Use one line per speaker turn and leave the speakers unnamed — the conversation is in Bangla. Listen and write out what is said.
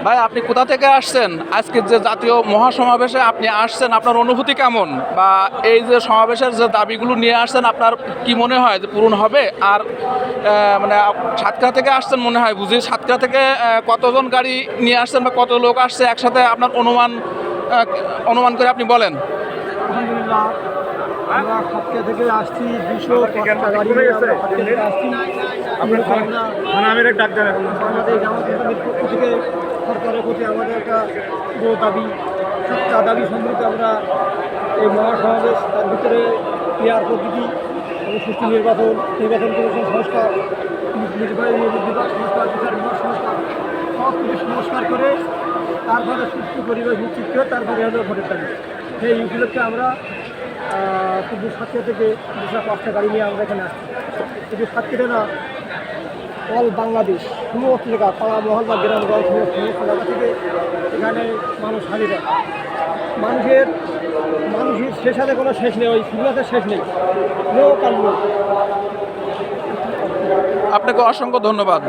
ভাই আপনি কোথা থেকে আসছেন? আজকের যে জাতীয় মহাসমাবেশে আপনি আসছেন, আপনার অনুভূতি কেমন? বা এই যে সমাবেশের যে দাবিগুলো নিয়ে আসছেন, আপনার কি মনে হয় যে পূরণ হবে? আর মানে সাতক্ষীরা থেকে আসছেন মনে হয় বুঝি। সাতক্ষীরা থেকে কতজন গাড়ি নিয়ে আসছেন বা কত লোক আসছে একসাথে, আপনার অনুমান করে আপনি বলেন।
আলহামদুলিল্লাহ, আমরা সাতক্ষীরা থেকে আসছি 205টা গাড়ি নিয়ে আমরা সাতক্ষীরা থেকে আসছি। বাংলাদেশ জামাত ইসলামীর পক্ষ থেকে সরকারের প্রতি আমাদের একটা বড় দাবি, 7টা দাবি সম্পর্কে আমরা এই মহাসমাবেশ, তার ভিতরে ক্রিয়ার প্রকৃতি এবং সুষ্ঠু নির্বাচন কমিশন সংস্কার, নির্বাহী বিভাগ সংস্কার, বিচার বিভাগ সংস্কার, সব কিছু সংস্কার করে তারপরে সুষ্ঠু পরিবেশ নিশ্চিত করে তারপরে হলো ভোটের দাবি। সেই উপলক্ষে আমরা শুধু সাতক্ষীরা থেকে 205টা গাড়ি নিয়ে আমরা এখানে আসছি। শুধু সাতক্ষীরা না, অল বাংলাদেশ সমস্ত জায়গা, পাড়া মহল্লা গ্রামগঞ্জ সমস্ত জায়গা থেকে এখানে মানুষ হারিয়ে যায়। মানুষের শেষ হাতে কোনো শেষ নেই, ওই সুবিধাতে শেষ নেই, লোক আর লোক।
আপনাকে অসংখ্য ধন্যবাদ।